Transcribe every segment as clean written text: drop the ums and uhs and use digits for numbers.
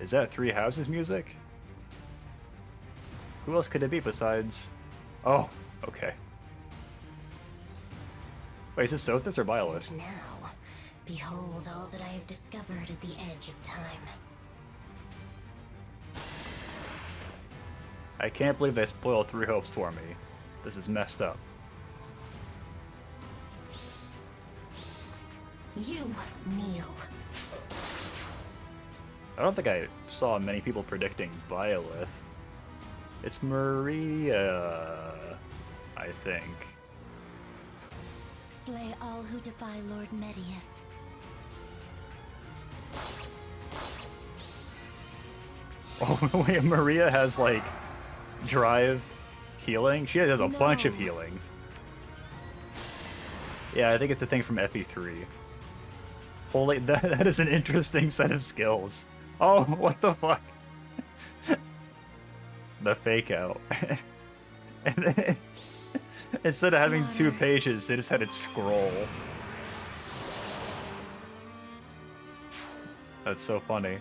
Is that Three Houses music? Who else could it be besides... Oh, okay. Wait, is this Sothis or Byleth? And now, behold all that I have discovered at the edge of time. I can't believe they spoiled Three Hopes for me. This is messed up. You kneel. I don't think I saw many people predicting Byleth. It's Maria, I think. Slay all who defy Lord Medius. Oh, wait, Maria has, like, drive healing? She has a bunch of healing. Yeah, I think it's a thing from FE3. Holy, that is an interesting set of skills. Oh, what the fuck? The fake out. And then, instead of having 2 pages, they just had it scroll. That's so funny.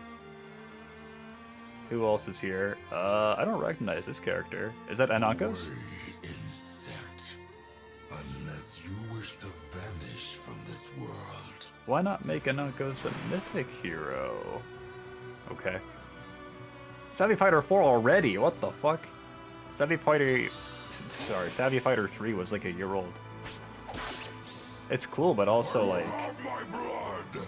Who else is here? I don't recognize this character. Is that Anankos? Insect, unless you wish to vanish from this world. Why not make Anankos a mythic hero? Okay. Savvy Fighter 4 already? What the fuck? Savvy Fighter 3 was like a year old. It's cool, but also like... My blood.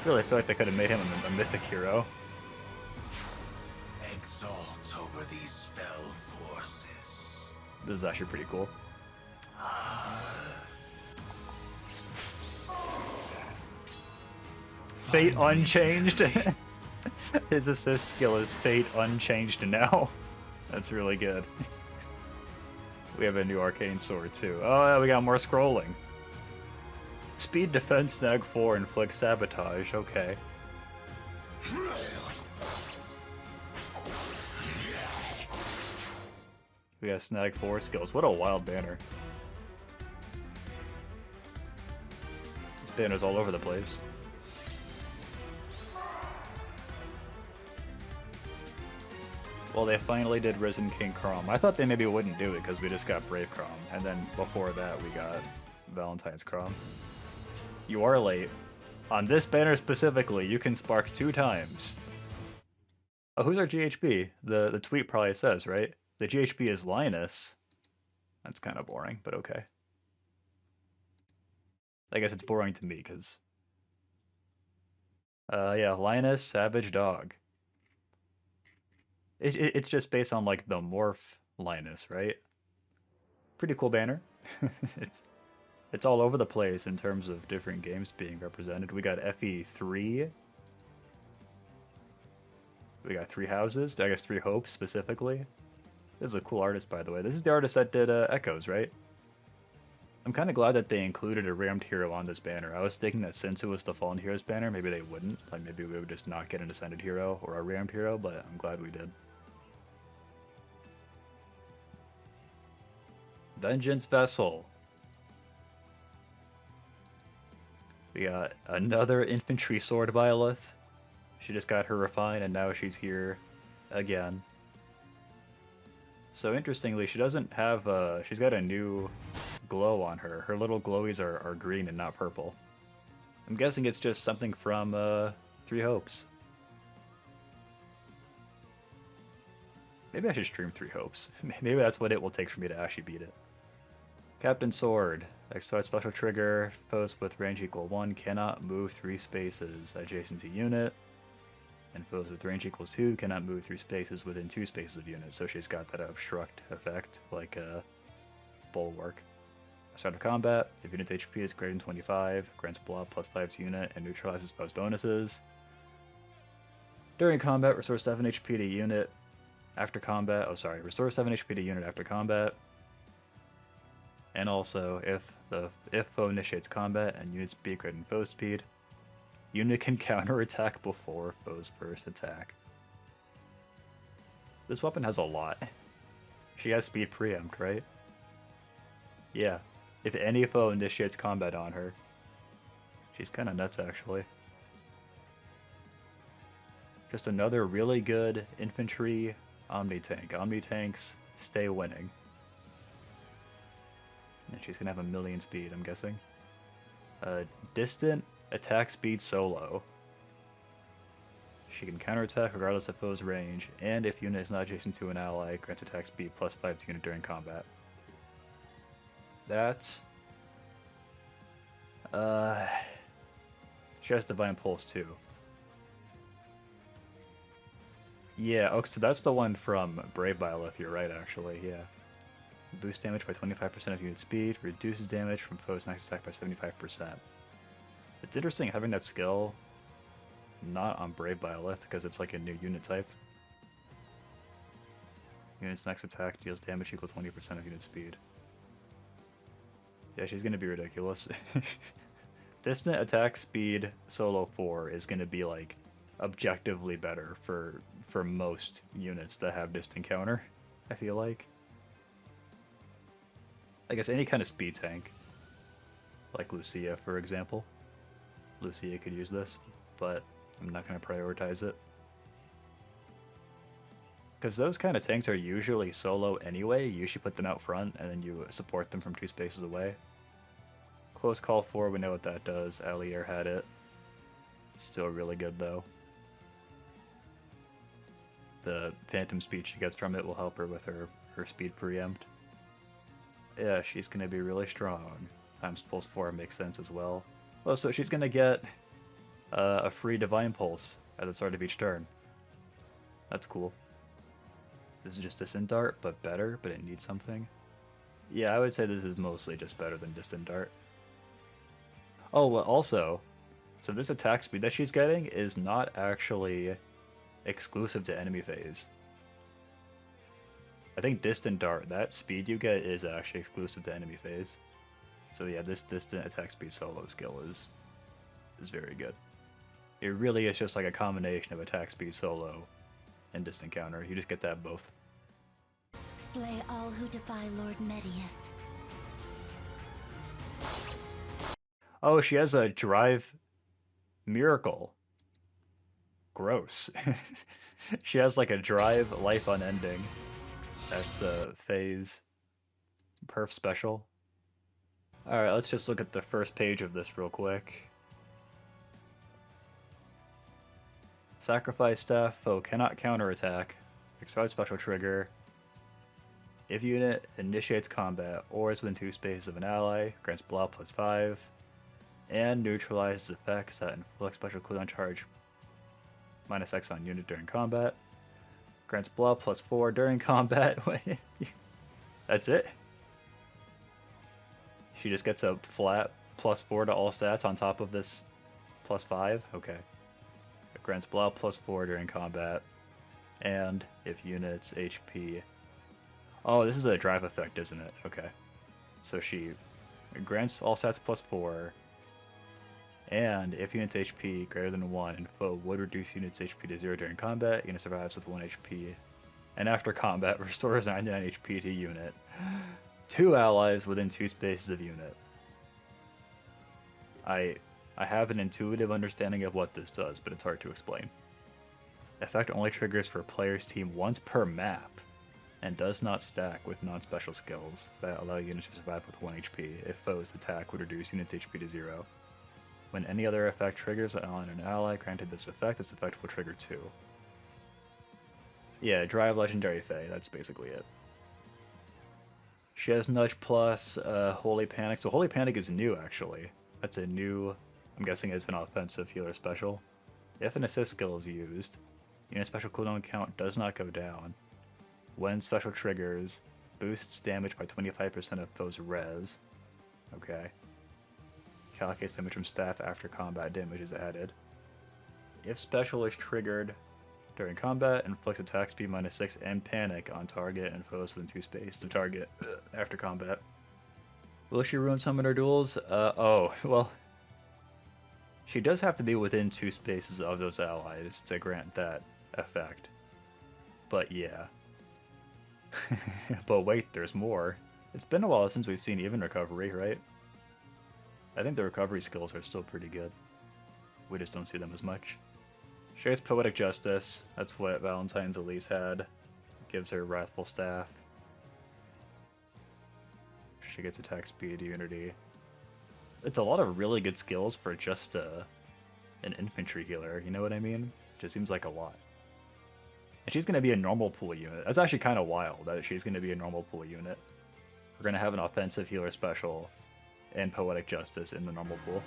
Really feel like they could have made him a mythic hero. Exalt over these fell forces. This is actually pretty cool. Fate Unchanged. His assist skill is Fate Unchanged now. That's really good. We have a new arcane sword too. Oh yeah, we got more scrolling. Speed defense snag 4 inflict sabotage. Okay. We got snag 4 skills. What a wild banner. This banner's all over the place. Well, they finally did Risen King Chrom. I thought they maybe wouldn't do it because we just got Brave Chrom, and then before that we got Valentine's Chrom. You are late. On this banner specifically, you can spark 2 times. Oh, who's our GHB? The tweet probably says, right? The GHB is Linus. That's kind of boring, but okay. I guess it's boring to me, because... yeah, Linus, Savage Dog. It's just based on, like, the Morph Linus, right? Pretty cool banner. It's all over the place in terms of different games being represented. We got FE3. We got 3 Houses. I guess 3 Hopes, specifically. This is a cool artist, by the way. This is the artist that did Echoes, right? I'm kind of glad that they included a Rearmed hero on this banner. I was thinking that since it was the Fallen Heroes banner, maybe they wouldn't. Like, maybe we would just not get an Ascended hero or a Rearmed hero, but I'm glad we did. Vengeance Vessel. We got another Infantry Sword Byleth. She just got her refined, and now she's here again. So interestingly, she doesn't have she's got a new glow on her. Her little glowies are green and not purple. I'm guessing it's just something from 3 Hopes. Maybe I should stream 3 Hopes. Maybe that's what it will take for me to actually beat it. Captain Sword. Extra special trigger. Foes with range equal 1 cannot move 3 spaces adjacent to unit. And foes with range equals 2 cannot move 3 spaces within 2 spaces of unit. So she's got that obstruct effect, like a bulwark. Start of combat. If unit's HP is greater than 25, grants blob +5 to unit and neutralizes foes bonuses. During combat, restore 7 HP to unit after combat. Oh, sorry. Restore 7 HP to unit after combat. And also, if foe initiates combat and unit speed greater than foe speed, unit can counterattack before foe's first attack. This weapon has a lot. She has speed preempt, right? Yeah. If any foe initiates combat on her. She's kind of nuts, actually. Just another really good infantry Omni-tank. Omni-tanks stay winning. And she's gonna have 1,000,000 speed, I'm guessing. Distant attack speed solo. She can counterattack regardless of foe's range, and if unit is not adjacent to an ally, grants attack speed +5 to unit during combat. That's... She has Divine Pulse too. Yeah, okay, so that's the one from Brave Byleth, you're right actually, yeah. Boost damage by 25% of unit speed, reduces damage from foe's next attack by 75%. It's interesting having that skill not on Brave Byleth because it's like a new unit type. Unit's next attack deals damage equal 20% of unit speed. Yeah, she's gonna be ridiculous. Distant attack speed solo 4 is gonna be like objectively better for most units that have distant counter, I feel like. I guess any kind of speed tank, like Lucia for example. Lucia could use this, but I'm not going to prioritize it. Because those kind of tanks are usually solo anyway, you usually put them out front and then you support them from 2 spaces away. Close Call 4, we know what that does, Allier had it. It's still really good though. The phantom speed she gets from it will help her with her speed preempt. Yeah, she's going to be really strong. Times Pulse 4 makes sense as well. Oh, so she's going to get a free Divine Pulse at the start of each turn. That's cool. This is just Distant Dart, but better, but it needs something. Yeah, I would say this is mostly just better than Distant Dart. Oh, well, also, so this attack speed that she's getting is not actually exclusive to enemy phase. I think Distant Dart, that speed you get is actually exclusive to enemy phase. So yeah, this distant attack speed solo skill is very good. It really is just like a combination of attack speed solo and distant counter. You just get that both. Slay all who defy Lord Medius. Oh, she has a drive miracle. Gross. She has like a drive life unending. That's a phase perf special. Alright, let's just look at the first page of this real quick. Sacrifice staff, foe cannot counterattack. Expired special trigger. If unit initiates combat or is within 2 spaces of an ally, grants blah +5. And neutralizes effects that inflict special cooldown charge -X on unit during combat. Grants blah +4 during combat. That's it? She just gets a flat +4 to all stats on top of this +5? Okay. It grants blah +4 during combat. And if units HP... Oh, this is a drive effect, isn't it? Okay. So she grants all stats +4. And if unit's HP greater than 1 and foe would reduce unit's HP to 0 during combat, unit survives with 1 HP. And after combat, restores 99 HP to unit. 2 allies within 2 spaces of unit. I have an intuitive understanding of what this does, but it's hard to explain. Effect only triggers for player's team once per map, and does not stack with non-special skills that allow units to survive with 1 HP if foe's attack would reduce unit's HP to 0. When any other effect triggers on an ally granted this effect will trigger too. Yeah, drive legendary Fae, that's basically it. She has Nudge plus Holy Panic. So Holy Panic is new actually. That's a new, I'm guessing it's an offensive healer special. If an assist skill is used, unit special cooldown count does not go down. When special triggers, boosts damage by 25% of foe's res. Okay. Calculates damage from staff after combat damage is added. If special is triggered during combat, inflicts attack speed -6 and panic on target and foes within 2 spaces of target after combat. Will she ruin some of her duels? Oh, well, she does have to be within 2 spaces of those allies to grant that effect. But yeah. But wait, there's more. It's been a while since we've seen even recovery, right? I think the recovery skills are still pretty good. We just don't see them as much. Shares Poetic Justice. That's what Valentine's Elise had. Gives her Wrathful Staff. She gets attack speed, unity. It's a lot of really good skills for just an infantry healer, you know what I mean? Just seems like a lot. And she's going to be a normal pool unit. That's actually kind of wild that she's going to be a normal pool unit. We're going to have an offensive healer special and Poetic Justice in the normal pool.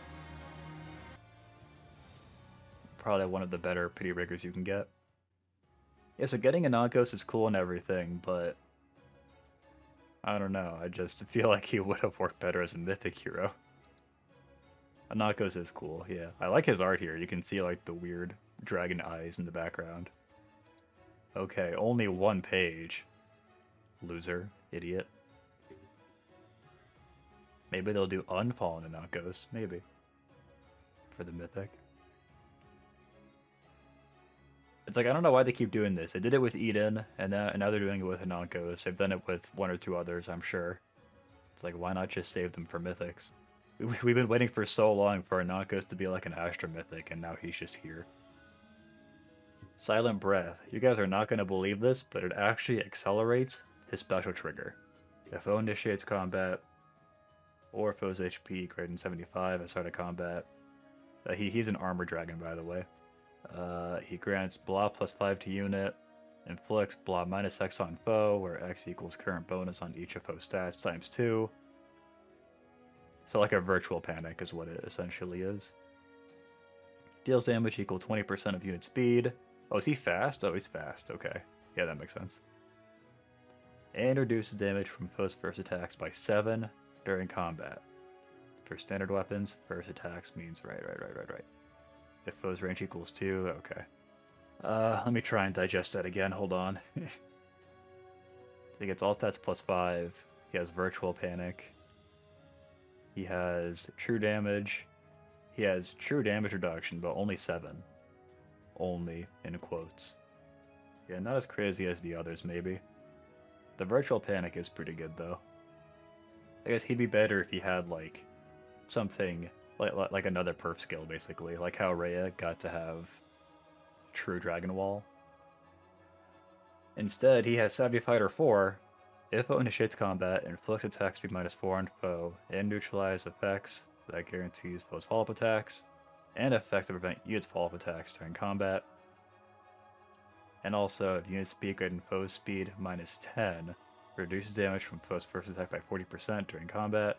Probably one of the better pity riggers you can get. Yeah, so getting Anankos is cool and everything, but I don't know. I just feel like he would have worked better as a mythic hero. Anankos is cool, yeah. I like his art here. You can see like the weird dragon eyes in the background. Okay, only one page. Loser. Idiot. Maybe they'll do Unfallen Anankos. Maybe. For the mythic. It's like, I don't know why they keep doing this. They did it with Eden, and now they're doing it with Anankos. They've done it with one or two others, I'm sure. It's like, why not just save them for mythics? We've been waiting for so long for Anankos to be like an Astra mythic, and now he's just here. Silent Breath. You guys are not going to believe this, but it actually accelerates his special trigger. If foe initiates combat, or foe's HP greater than 75 at start of combat. He's an armor dragon, by the way. He grants blah +5 to unit, inflicts blah -X on foe, where X equals current bonus on each of foe's stats times 2. So like a virtual panic is what it essentially is. Deals damage equal 20% of unit speed. Oh, is he fast? Oh, he's fast. Okay. Yeah, that makes sense. And reduces damage from foe's first attacks by 7 during combat. For standard weapons, first attacks means right. If foe's range equals 2, okay. Let me try and digest that again, hold on. He gets all stats +5. He has virtual panic. He has true damage. He has true damage reduction, but only 7. Only, in quotes. Yeah, not as crazy as the others, maybe. The virtual panic is pretty good, though. I guess he'd be better if he had, like, something, like another perf skill, basically. Like how Rhea got to have True Dragon Wall. Instead, he has Savvy Fighter 4. If foe initiates combat, inflicts attack speed -4 on foe, and neutralize effects that guarantees foe's follow-up attacks, and effects that prevent units' follow-up attacks during combat. And also, if unit speed greater than foe's speed -10, reduces damage from foe's first attack by 40% during combat.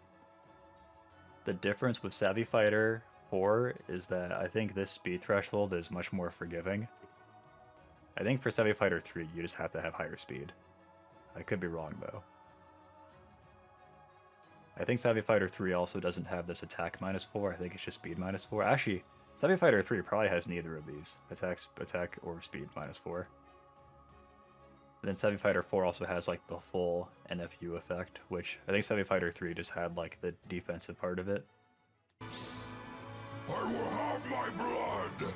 The difference with Savvy Fighter 4 is that I think this speed threshold is much more forgiving. I think for Savvy Fighter 3, you just have to have higher speed. I could be wrong, though. I think Savvy Fighter 3 also doesn't have this attack -4. I think it's just speed -4. Actually, Savvy Fighter 3 probably has neither of these. Attack or speed -4. And then Savvy Fighter 4 also has like the full NFU effect, which I think Savvy Fighter 3 just had like the defensive part of it. I will have my blood!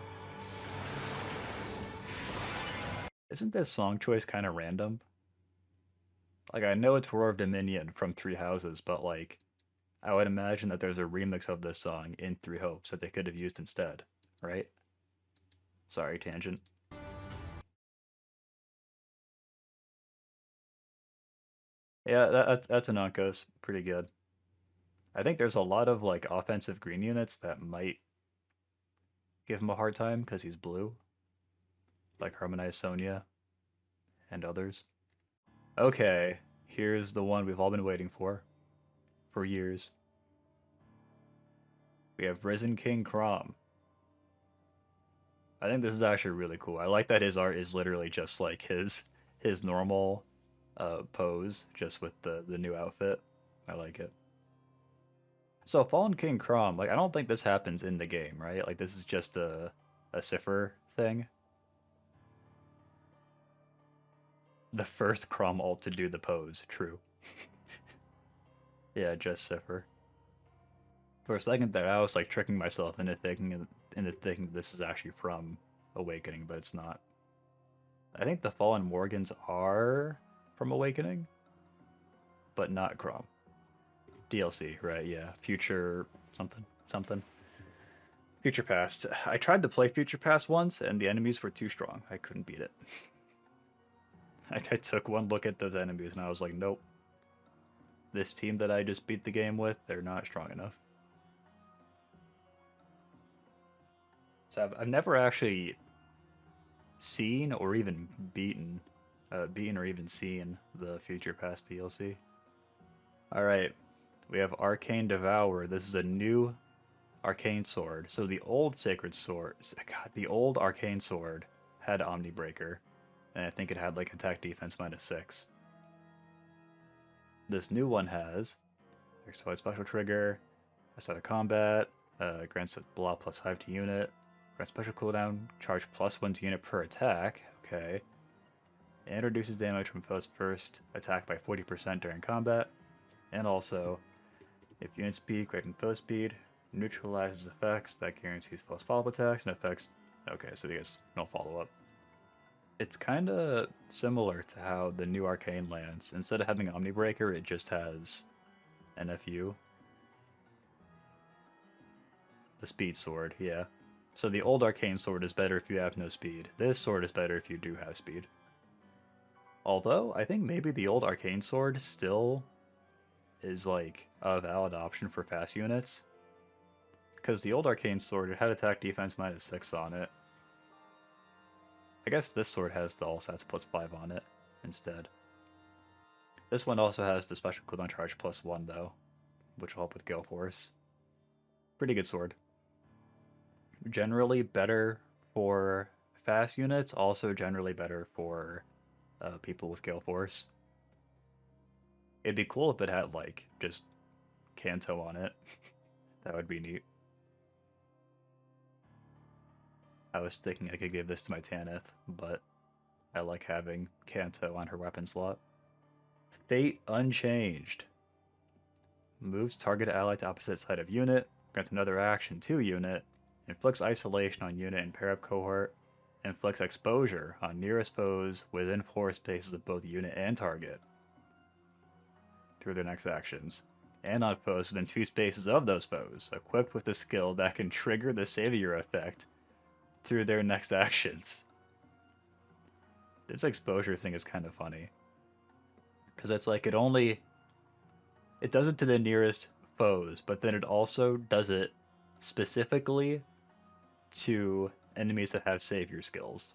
Isn't this song choice kind of random? Like, I know it's Roar of Dominion from Three Houses, but like, I would imagine that there's a remix of this song in Three Hopes that they could have used instead, right? Sorry, tangent. Yeah, that's Anankos. Pretty good. I think there's a lot of like offensive green units that might give him a hard time because he's blue. Like Harmonized Sonya and others. Okay, here's the one we've all been waiting for years. We have Risen King Chrom. I think this is actually really cool. I like that his art is literally just like his normal pose, just with the new outfit. I like it. So Fallen King Chrom, like I don't think this happens in the game, right? Like this is just a cipher thing. The first Chrom ult to do the pose, true. Yeah, just cipher. For a second there, I was like tricking myself into thinking this is actually from Awakening, but it's not. I think the Fallen Morgans are from Awakening, but not Chrom. DLC, right? Yeah, future something. Future Past. I tried to play Future Past once, and the enemies were too strong. I couldn't beat it. I took one look at those enemies, and I was like, nope. This team that I just beat the game with, they're not strong enough. So I've never actually seen or even beaten or even seen the Future Past DLC. Alright, we have Arcane Devour. This is a new arcane sword. So the old Sacred Sword, God, the old arcane sword had Omni Breaker, and I think it had like attack defense -6. This new one has exploit special trigger, a start of combat, grants a blah +5 to unit, grants special cooldown, charge +1 to unit per attack. Okay. And reduces damage from foe's first attack by 40% during combat. And also, if unit speed greater than foe speed, neutralizes effects that guarantees foe's follow-up attacks and effects. Okay, so you guys no follow-up. It's kind of similar to how the new arcane lands. Instead of having Omni Breaker, it just has NFU. The speed sword, yeah. So the old arcane sword is better if you have no speed. This sword is better if you do have speed. Although, I think maybe the old arcane sword still is like a valid option for fast units. Because the old arcane sword, it had attack defense -6 on it. I guess this sword has the all stats +5 on it instead. This one also has the special cooldown charge +1 though, which will help with Gale Force. Pretty good sword. Generally better for fast units, also generally better for people with Gale Force. It'd be cool if it had like just Kanto on it. That would be neat. I was thinking I could give this to my Tanith, but I like having Kanto on her weapon slot. Fate Unchanged. Moves target ally to opposite side of unit, grants another action to unit, inflicts isolation on unit and pair up cohort, inflicts exposure on nearest foes within 4 spaces of both unit and target through their next actions, and on foes within 2 spaces of those foes, equipped with a skill that can trigger the savior effect through their next actions. This exposure thing is kind of funny, because it's like it does it to the nearest foes, but then it also does it specifically to enemies that have savior skills.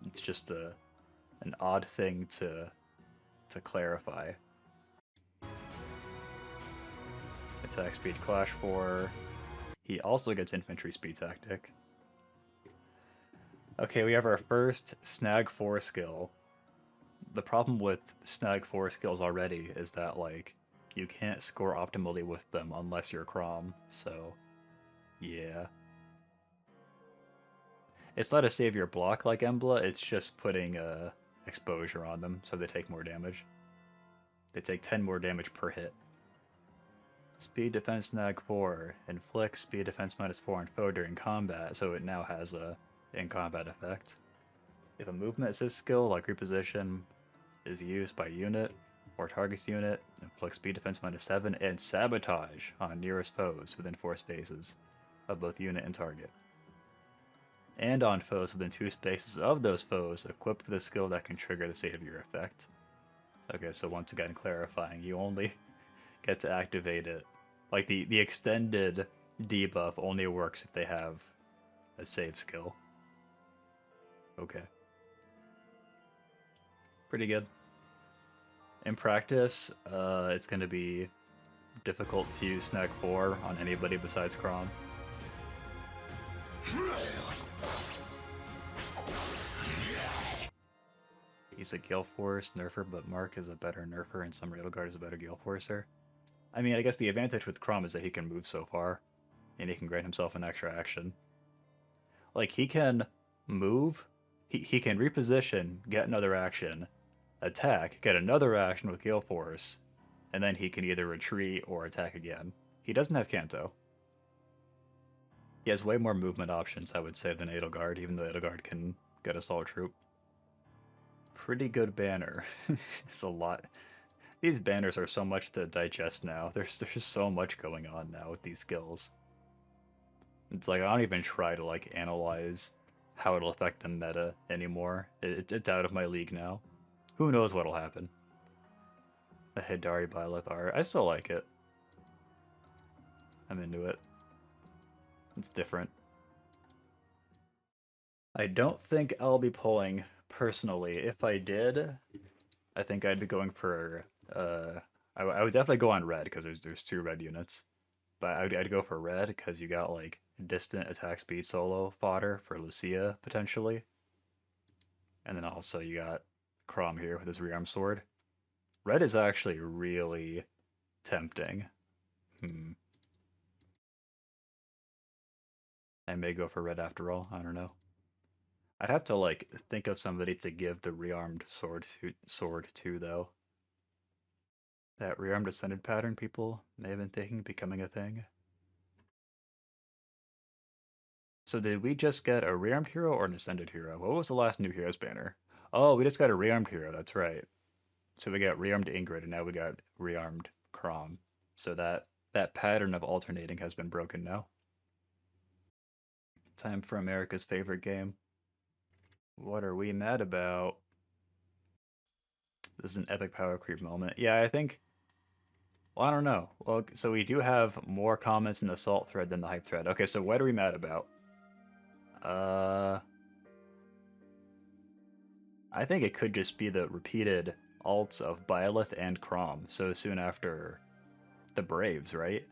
It's just an odd thing to clarify. Attack speed clash 4. He also gets infantry speed tactic. Okay, we have our first snag 4 skill. The problem with snag 4 skills already is that like you can't score optimally with them unless you're Chrom, so yeah. It's not a savior block like Embla, it's just putting exposure on them so they take more damage. They take 10 more damage per hit. Speed defense snag 4 inflicts speed defense -4 on foe during combat, so it now has a in combat effect. If a movement assist skill like reposition is used by unit or targets unit, inflicts speed defense -7 and sabotage on nearest foes within 4 spaces of both unit and target. And on foes within 2 spaces of those foes equipped with a skill that can trigger the savior effect. Okay, so once again clarifying, you only get to activate it. Like the extended debuff only works if they have a save skill. Okay. Pretty good. In practice, it's going to be difficult to use snag 4 on anybody besides Chrom. He's a Gale Force nerfer, but Mark is a better nerfer and some Railguard is a better Gale Forcer. I mean, I guess the advantage with Chrom is that he can move so far, and he can grant himself an extra action. Like, he can move, he can reposition, get another action, attack, get another action with Gale Force, and then he can either retreat or attack again. He doesn't have Kanto. He has way more movement options, I would say, than Edelgard, even though Edelgard can get Assault Troop. Pretty good banner. It's a lot. These banners are so much to digest now. There's so much going on now with these skills. It's like, I don't even try to, like, analyze how it'll affect the meta anymore. It's out of my league now. Who knows what'll happen. The Hidari Byleth art. I still like it. I'm into it. It's different. I don't think I'll be pulling personally. If I did, I think I'd be going for I would definitely go on red because there's 2 red units. But I'd go for red because you got like distant attack speed solo fodder for Lucia potentially. And then also you got Chrom here with his rearm sword. Red is actually really tempting. I may go for red after all. I don't know. I'd have to like think of somebody to give the rearmed sword to though. That rearmed ascended pattern people may have been thinking becoming a thing. So did we just get a rearmed hero or an ascended hero? What was the last new heroes banner? Oh, we just got a rearmed hero. That's right. So we got rearmed Ingrid and now we got rearmed Chrom. So that pattern of alternating has been broken now. Time for America's favorite game. What are we mad about? This is an epic power creep moment. Yeah, I think... Well, I don't know. Well, so we do have more comments in the Salt thread than the Hype thread. Okay, so what are we mad about? I think it could just be the repeated alts of Byleth and Chrom so soon after the Braves, right?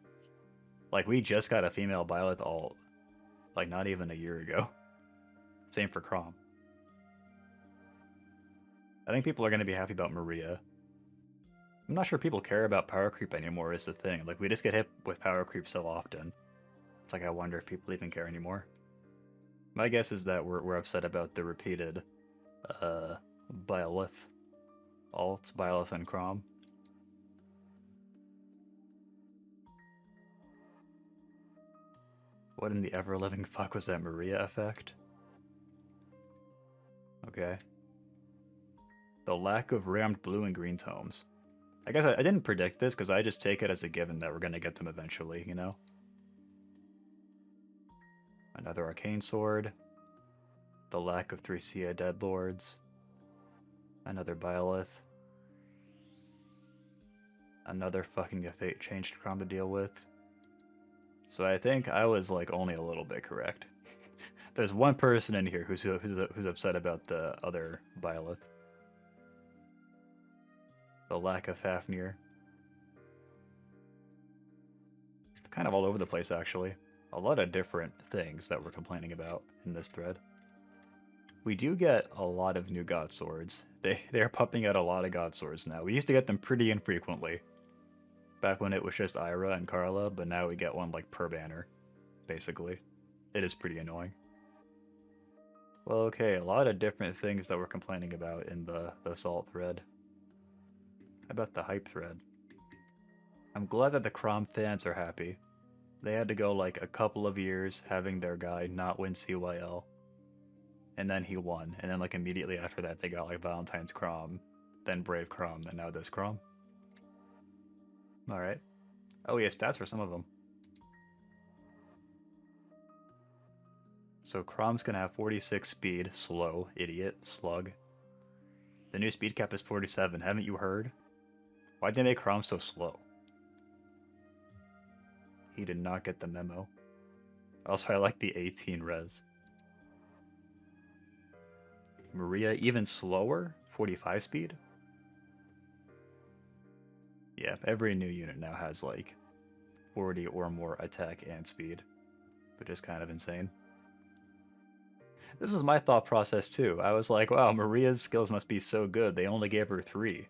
Like, we just got a female Byleth alt, like, not even a year ago. Same for Chrom. I think people are going to be happy about Maria. I'm not sure people care about power creep anymore is the thing. Like, we just get hit with power creep so often. It's like, I wonder if people even care anymore. My guess is that we're upset about the repeated Byleth alts, Byleth and Chrom. What in the ever-living fuck was that Maria effect? Okay. The lack of rammed blue and green tomes. I guess I didn't predict this because I just take it as a given that we're going to get them eventually, you know? Another arcane sword. The lack of 3 Sia dead lords. Another Byleth. Another fucking fate changed Chrom to deal with. So I think I was like only a little bit correct. There's one person in here who's upset about the other Byleth. The lack of Fafnir. It's kind of all over the place, actually. A lot of different things that we're complaining about in this thread. We do get a lot of new God Swords. They're pumping out a lot of God Swords now. We used to get them pretty infrequently. Back when it was just Ira and Carla, but now we get one like per banner, basically. It is pretty annoying. Well, okay, a lot of different things that we're complaining about in the Salt thread. How about the Hype thread? I'm glad that the Chrom fans are happy. They had to go like a couple of years having their guy not win CYL. And then he won. And then like immediately after that they got like Valentine's Chrom, then Brave Chrom, and now this Chrom. Alright. Oh yeah, stats for some of them. So Chrom's gonna have 46 speed, slow, idiot, slug. The new speed cap is 47, haven't you heard? Why'd they make Chrom so slow? He did not get the memo. Also, I like the 18 res. Maria even slower? 45 speed? Yeah, every new unit now has like 40 or more attack and speed, which is kind of insane. This was my thought process too. I was like, wow, Maria's skills must be so good, they only gave her 3.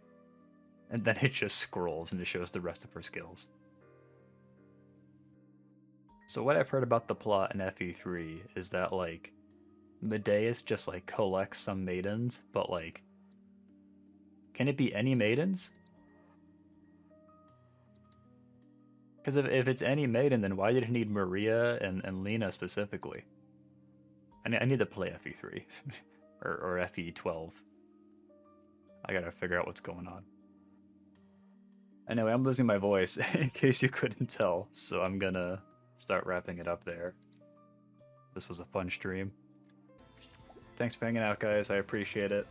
And then it just scrolls and it shows the rest of her skills. So what I've heard about the plot in FE3 is that like Medeus just like collects some maidens, but like, can it be any maidens? Because if it's any maiden, then why did he need Maria and Lena specifically? I need to play FE3 or FE12. I gotta figure out what's going on. Anyway, I'm losing my voice in case you couldn't tell, so I'm gonna start wrapping it up there. This was a fun stream. Thanks for hanging out, guys. I appreciate it.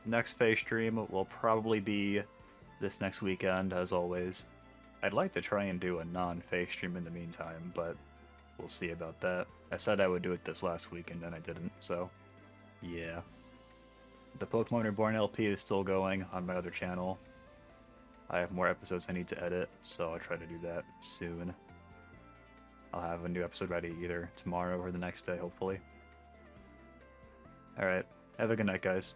Next FEH stream will probably be this next weekend, as always. I'd like to try and do a non-FEH stream in the meantime, but we'll see about that. I said I would do it this last weekend, and I didn't, so yeah. The Pokemon Reborn LP is still going on my other channel. I have more episodes I need to edit, so I'll try to do that soon. I'll have a new episode ready either tomorrow or the next day, hopefully. Alright, have a good night, guys.